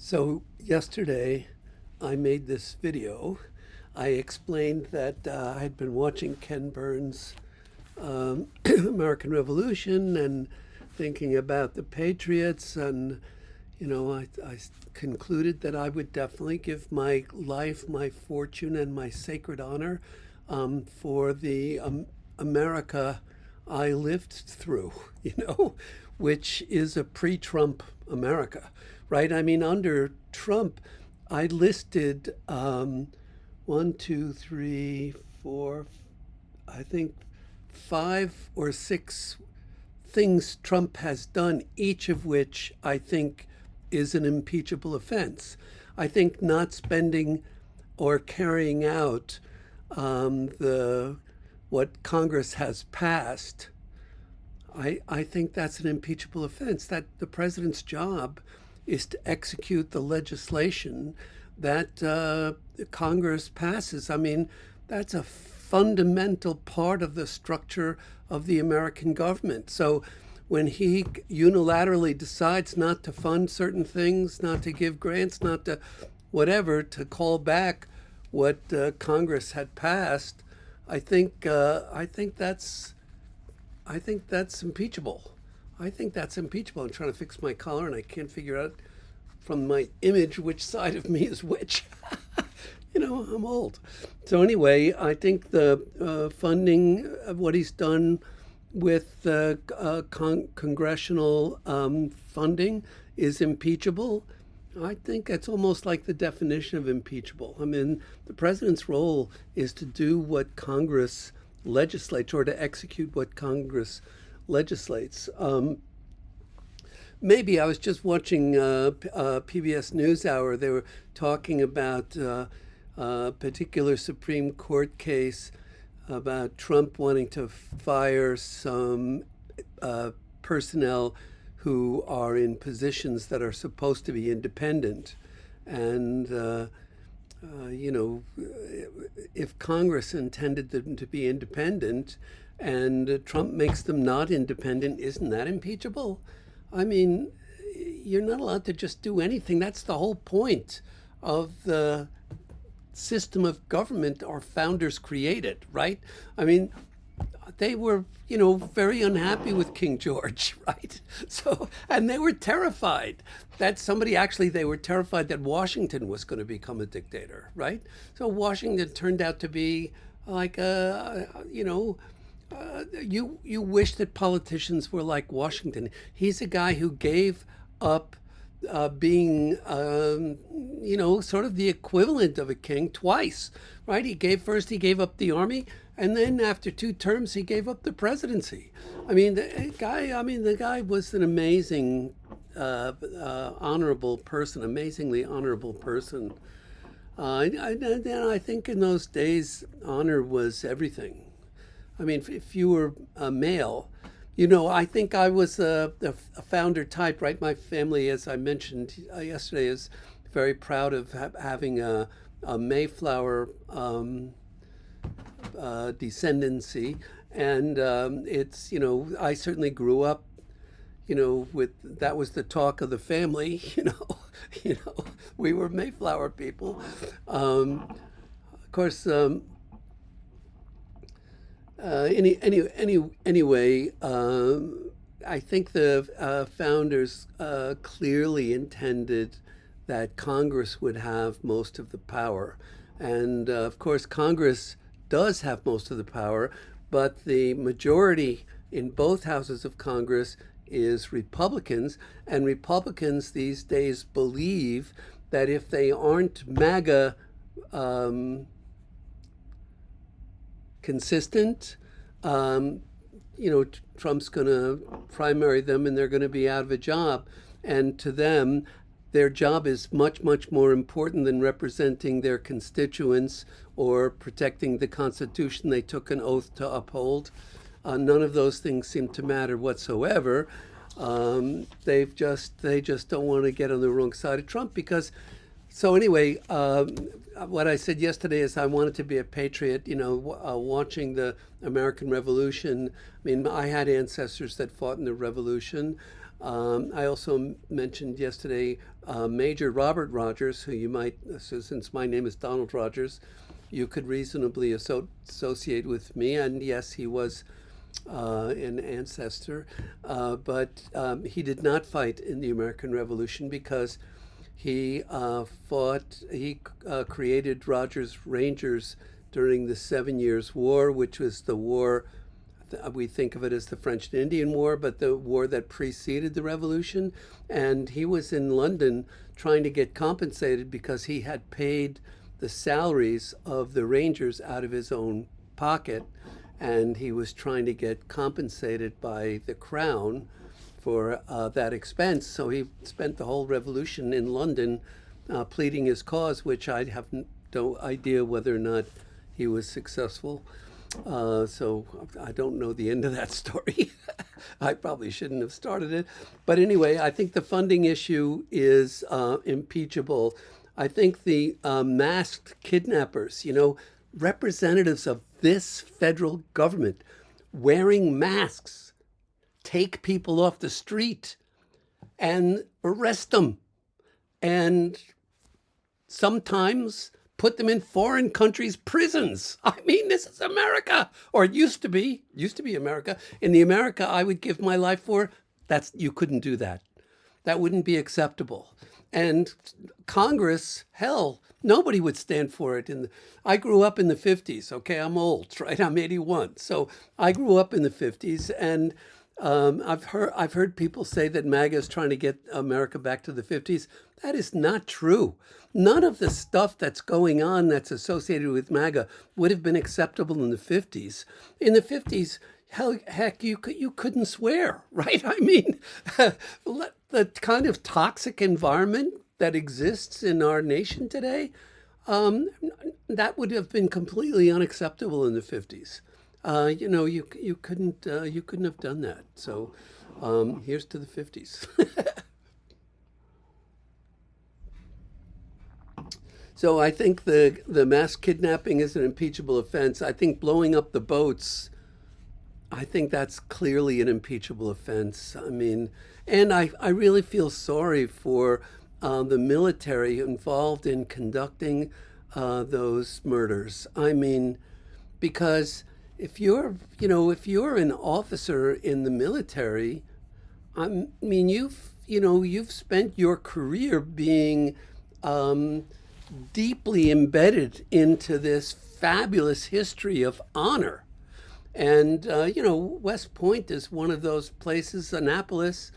So yesterday, I made this video. I explained that I had been watching Ken Burns' American Revolution and thinking about the Patriots, and I concluded that I would definitely give my life, my fortune, and my sacred honor for the America I lived through, which is a pre-Trump America, right? I mean, under Trump, I listed one, two, three, four, I think five or six things Trump has done, each of which I think is an impeachable offense. I think not spending or carrying out the what Congress has passed, I think that's an impeachable offense. That the president's job is to execute the legislation that Congress passes. I mean, that's a fundamental part of the structure of the American government. So when he unilaterally decides not to fund certain things, not to give grants, not to whatever, to call back what Congress had passed, I think that's impeachable. I think that's impeachable. I'm trying to fix my collar and I can't figure out from my image which side of me is which. I'm old. So anyway, I think the funding of what he's done with congressional funding is impeachable. I think it's almost like the definition of impeachable. I mean, the president's role is to do what Congress legislates or to execute what Congress legislates. Maybe I was just watching PBS NewsHour. They were talking about a particular Supreme Court case about Trump wanting to fire some personnel who are in positions that are supposed to be independent. And, if Congress intended them to be independent and Trump makes them not independent, isn't that impeachable? I mean, you're not allowed to just do anything. That's the whole point of the system of government our founders created, right? I mean, they were, very unhappy with King George, right? So, and they were terrified that they were terrified that Washington was going to become a dictator, right? So Washington turned out to be like you wish that politicians were like Washington. He's a guy who gave up being, sort of the equivalent of a king twice, right? He gave up the army, and then after two terms, he gave up the presidency. I mean, the guy was an amazing, honorable person, amazingly honorable person. I think in those days, honor was everything. I mean, if you were a male, I think I was a founder type, right? My family, as I mentioned yesterday, is very proud of having a Mayflower descendancy. And I certainly grew up, with that was the talk of the family, we were Mayflower people. Of course, anyway, I think the founders clearly intended that Congress would have most of the power. And of course, Congress does have most of the power, but the majority in both houses of Congress is Republicans. And Republicans these days believe that if they aren't MAGA consistent, Trump's going to primary them and they're going to be out of a job. And to them, their job is much, much more important than representing their constituents or protecting the Constitution they took an oath to uphold. None of those things seem to matter whatsoever. They just don't want to get on the wrong side of Trump because. So anyway, what I said yesterday is I wanted to be a patriot. Watching the American Revolution. I mean, I had ancestors that fought in the Revolution. I also mentioned yesterday Major Robert Rogers, who you might, so since my name is Donald Rogers, you could reasonably associate with me. And yes, he was an ancestor, but he did not fight in the American Revolution because he created Rogers Rangers during the 7 Years' War, which was the war, we think of it as the French and Indian War, but the war that preceded the revolution. And he was in London trying to get compensated because he had paid the salaries of the Rangers out of his own pocket. And he was trying to get compensated by the crown for that expense. So he spent the whole revolution in London pleading his cause, which I have no idea whether or not he was successful. So I don't know the end of that story. I probably shouldn't have started it. But anyway, I think the funding issue is impeachable. I think the masked kidnappers, representatives of this federal government wearing masks, take people off the street and arrest them, and sometimes put them in foreign countries' prisons. I mean, this is America, or it used to be America. In the America I would give my life for, you couldn't do that. That wouldn't be acceptable. And Congress, hell, nobody would stand for it. I grew up in the 50s. Okay, I'm old, right? I'm 81. So I grew up in the 50s, and I've heard people say that MAGA is trying to get America back to the 50s. That is not true. None of the stuff that's going on that's associated with MAGA would have been acceptable in the 50s. In the 50s, heck, you couldn't swear, right? I mean, the kind of toxic environment that exists in our nation today, that would have been completely unacceptable in the 50s. You couldn't have done that. So here's to the 50s. So I think the mass kidnapping is an impeachable offense. I think blowing up the boats, I think that's clearly an impeachable offense. I mean, and I really feel sorry for the military involved in conducting those murders. I mean, because if you're an officer in the military, I mean, you've spent your career being deeply embedded into this fabulous history of honor. And, West Point is one of those places, Annapolis,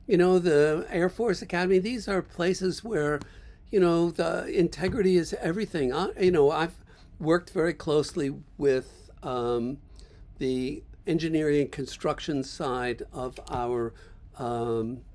the Air Force Academy. These are places where, the integrity is everything. I've worked very closely with the engineering and construction side of our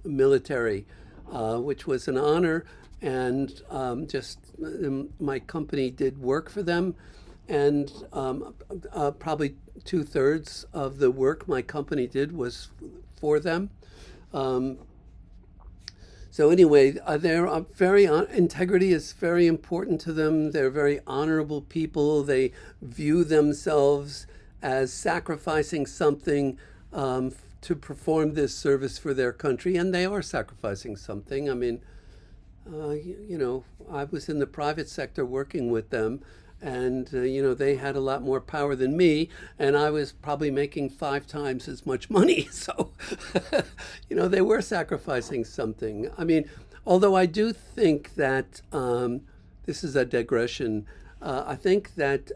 military, which was an honor. And my company did work for them, and probably 2/3 of the work my company did was for them. So anyway, they're integrity is very important to them. They're very honorable people. They view themselves as sacrificing something to perform this service for their country, and they are sacrificing something. I mean, I was in the private sector working with them, and they had a lot more power than me, and I was probably making 5 times as much money. So, they were sacrificing something. I mean, although I do think that this is a digression. I think that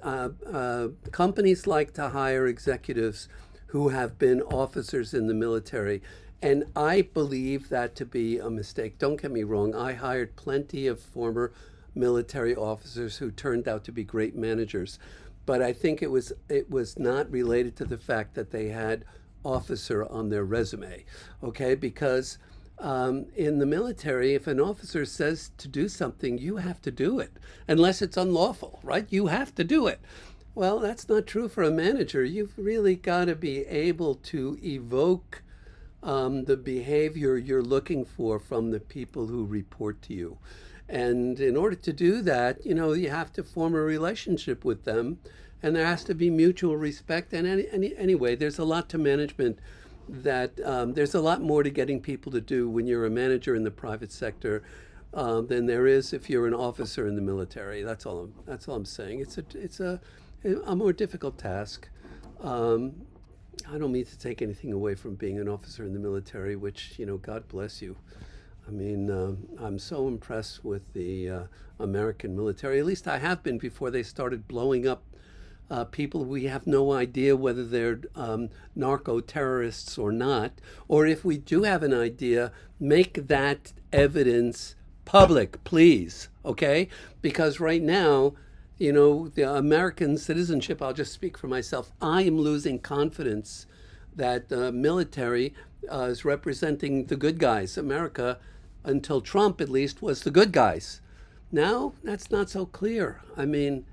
companies like to hire executives who have been officers in the military. And I believe that to be a mistake. Don't get me wrong. I hired plenty of former military officers who turned out to be great managers. But I think it was not related to the fact that they had officer on their resume. Okay? Because in the military, if an officer says to do something, you have to do it. Unless it's unlawful, right? You have to do it. Well, that's not true for a manager. You've really got to be able to evoke the behavior you're looking for from the people who report to you. And in order to do that, you have to form a relationship with them, and there has to be mutual respect. And anyway, there's a lot to management that there's a lot more to getting people to do when you're a manager in the private sector than there is if you're an officer in the military. That's all I'm saying. It's a more difficult task. Um, I don't mean to take anything away from being an officer in the military, which, God bless you. I mean, I'm so impressed with the American military. At least I have been before they started blowing up people. We have no idea whether they're narco terrorists or not. Or if we do have an idea, make that evidence public, please. Okay? Because right now, the American citizenship, I'll just speak for myself, I am losing confidence that the military is representing the good guys. America, until Trump at least, was the good guys. Now, that's not so clear. I mean,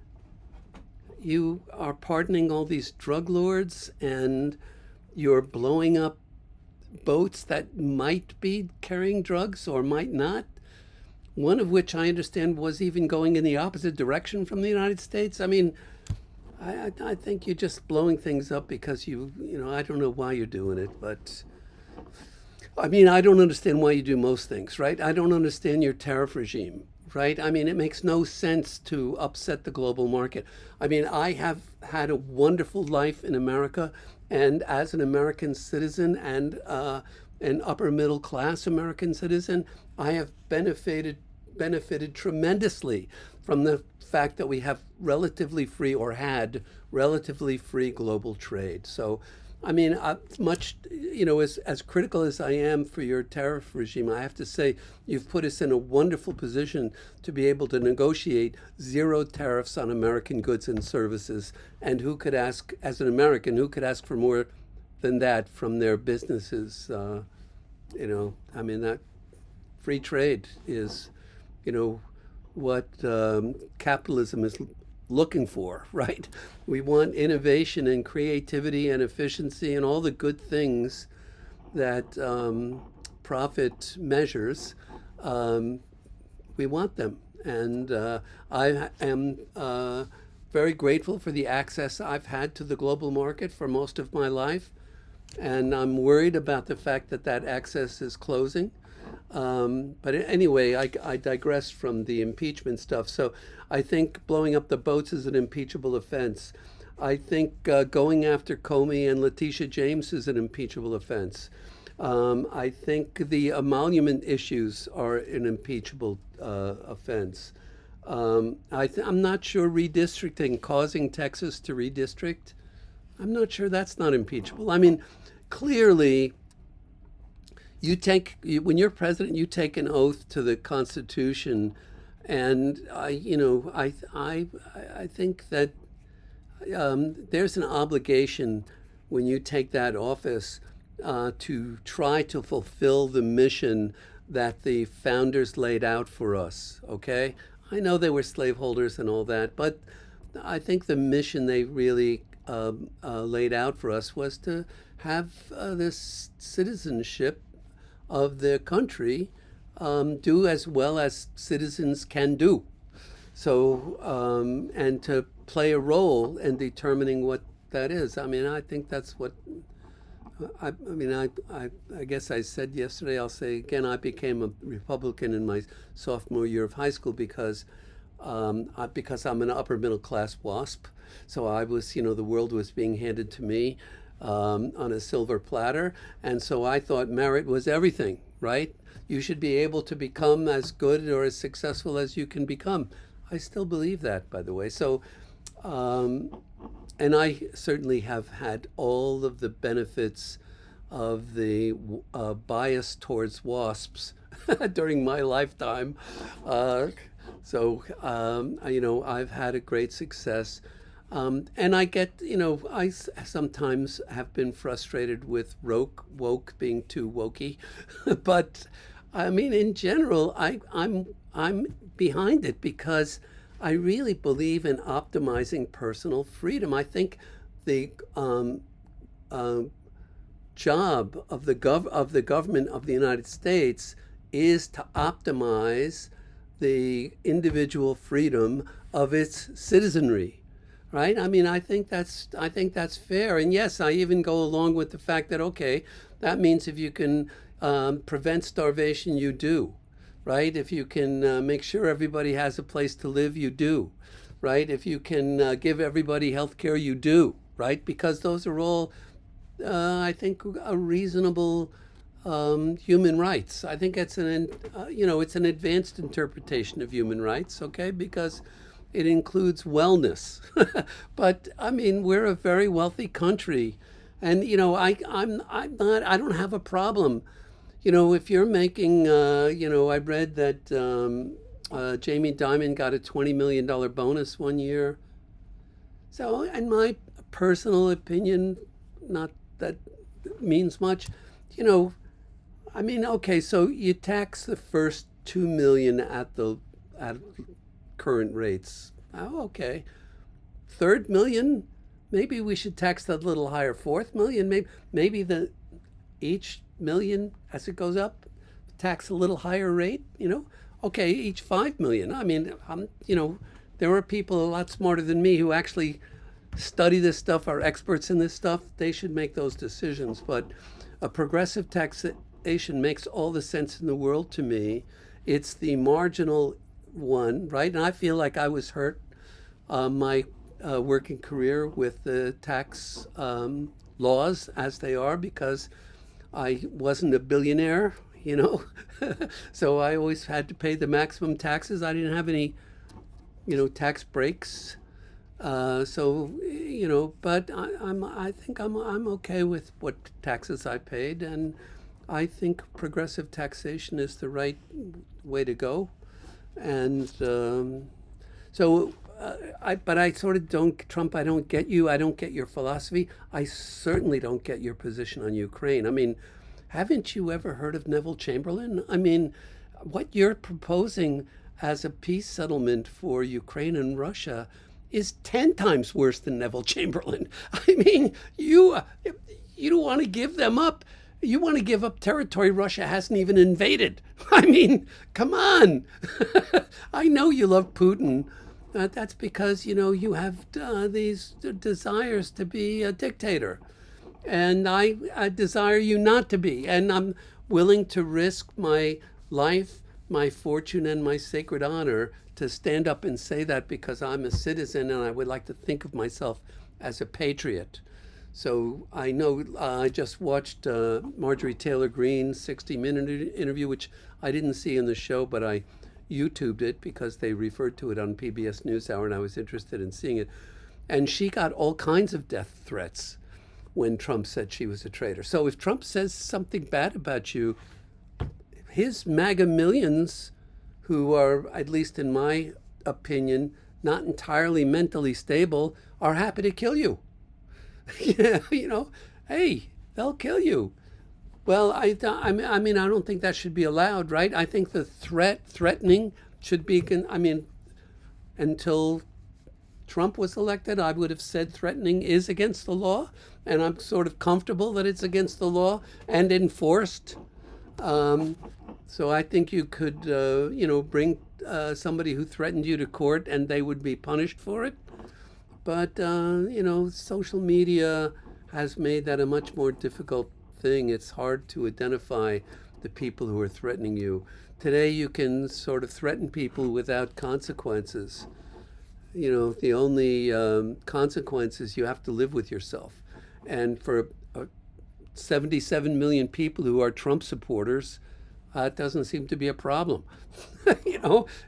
you are pardoning all these drug lords and you're blowing up boats that might be carrying drugs or might not. One of which I understand was even going in the opposite direction from the United States. I mean, I think you're just blowing things up because I don't know why you're doing it, but I mean, I don't understand why you do most things, right? I don't understand your tariff regime, right? I mean, it makes no sense to upset the global market. I mean, I have had a wonderful life in America, and as an American citizen and an upper middle class American citizen, I have benefited tremendously from the fact that we have relatively free or had relatively free global trade. So I mean, as critical as I am for your tariff regime, I have to say you've put us in a wonderful position to be able to negotiate zero tariffs on American goods and services. And who could ask, as an American, who could ask for more than that from their businesses? I mean, that free trade is, what capitalism is looking for, right? We want innovation and creativity and efficiency and all the good things that profit measures. We want them. And I am very grateful for the access I've had to the global market for most of my life. And I'm worried about the fact that that access is closing. But anyway, I digress from the impeachment stuff. So I think blowing up the boats is an impeachable offense. I think going after Comey and Letitia James is an impeachable offense. I think the emolument issues are an impeachable offense. I'm not sure redistricting, causing Texas to redistrict, I'm not sure that's not impeachable. I mean, clearly, when you're president, you take an oath to the Constitution, and I think that there's an obligation when you take that office to try to fulfill the mission that the founders laid out for us. Okay, I know they were slaveholders and all that, but I think the mission they really laid out for us was to have this citizenship of the country do as well as citizens can do. So, and to play a role in determining what that is. I mean, I think that's what, I guess I said yesterday, I'll say again, I became a Republican in my sophomore year of high school because I'm an upper middle class WASP. So I was, the world was being handed to me on a silver platter. And so I thought merit was everything, right? You should be able to become as good or as successful as you can become. I still believe that, by the way. So, and I certainly have had all of the benefits of the bias towards WASPs during my lifetime. I've had a great success. And I get, I sometimes have been frustrated with woke being too wokey, but I mean, in general, I'm behind it because I really believe in optimizing personal freedom. I think the job of the government of the United States is to optimize the individual freedom of its citizenry. right? I think that's fair. And yes, I even go along with the fact that okay, that means if you can prevent starvation, you do, right? If you can make sure everybody has a place to live, you do, right? If you can give everybody health care, you do, right? Because those are all, I think, a reasonable human rights. I think it's an advanced interpretation of human rights, okay? Because it includes wellness. But I mean, we're a very wealthy country, and I don't have a problem. If you're making, I read that Jamie Dimon got a $20 million bonus one year. So, in my personal opinion, not that means much, you know, okay, so you tax the first 2 million at current rates. Oh, okay. Third million, maybe we should tax that a little higher. Fourth million, maybe the each million as it goes up, tax a little higher rate. Okay, each 5 million. There are people a lot smarter than me who actually study this stuff, are experts in this stuff. They should make those decisions. But a progressive taxation makes all the sense in the world to me. It's the marginal one, right? And I feel like I was hurt my working career with the tax laws as they are because I wasn't a billionaire, so I always had to pay the maximum taxes. I didn't have any, tax breaks. But I think I'm okay with what taxes I paid, and I think progressive taxation is the right way to go. And but I sort of don't, Trump, I don't get you. I don't get your philosophy. I certainly don't get your position on Ukraine. Haven't you ever heard of Neville Chamberlain? What you're proposing as a peace settlement for Ukraine and Russia is 10 times worse than Neville Chamberlain. You don't want to give them up. You want to give up territory Russia hasn't even invaded. Come on. I know you love Putin. That's because, you have these desires to be a dictator. And I desire you not to be. And I'm willing to risk my life, my fortune, and my sacred honor to stand up and say that because I'm a citizen and I would like to think of myself as a patriot. So I know I just watched Marjorie Taylor Greene's 60-minute interview, which I didn't see in the show, but I YouTubed it because they referred to it on PBS NewsHour and I was interested in seeing it. And she got all kinds of death threats when Trump said she was a traitor. So if Trump says something bad about you, his MAGA millions, who are, at least in my opinion, not entirely mentally stable, are happy to kill you. Yeah, hey, they'll kill you. Well, I don't think that should be allowed, right? I think the threatening should be, until Trump was elected, I would have said threatening is against the law, and I'm sort of comfortable that it's against the law and enforced. So I think you could, bring somebody who threatened you to court and they would be punished for it. But, social media has made that a much more difficult thing. It's hard to identify the people who are threatening you. Today you can sort of threaten people without consequences. The only consequence is you have to live with yourself. And for 77 million people who are Trump supporters, it doesn't seem to be a problem.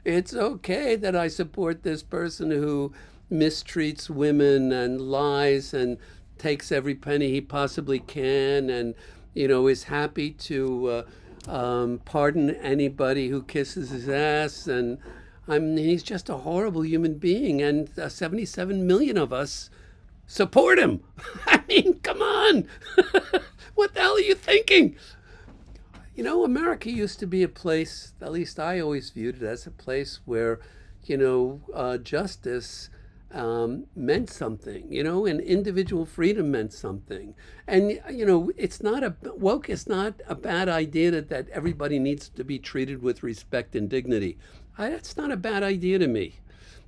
It's okay that I support this person who mistreats women and lies and takes every penny he possibly can and, is happy to pardon anybody who kisses his ass. And he's just a horrible human being. And 77 million of us support him. Come on. What the hell are you thinking? America used to be a place, at least I always viewed it as a place where, justice meant something, and individual freedom meant something. And, it's not a bad idea that everybody needs to be treated with respect and dignity. That's not a bad idea to me.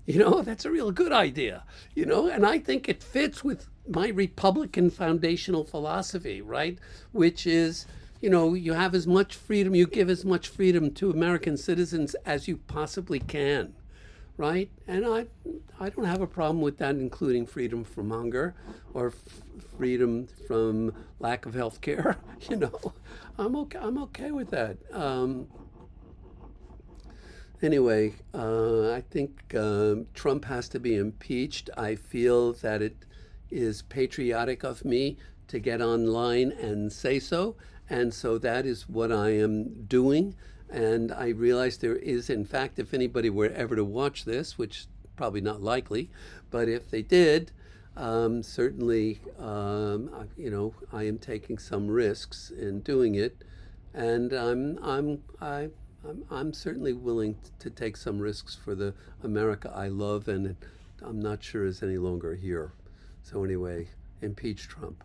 That's a real good idea, and I think it fits with my Republican foundational philosophy, right? Which is, you have as much freedom, you give as much freedom to American citizens as you possibly can, right? And I don't have a problem with that, including freedom from hunger or freedom from lack of health care. I'm okay with that. Anyway, I think Trump has to be impeached. I feel that it is patriotic of me to get online and say so. And so that is what I am doing. And I realize there is, in fact, if anybody were ever to watch this, which probably not likely, but if they did, certainly, I am taking some risks in doing it, and I'm certainly willing to take some risks for the America I love, and I'm not sure is any longer here. So anyway, impeach Trump.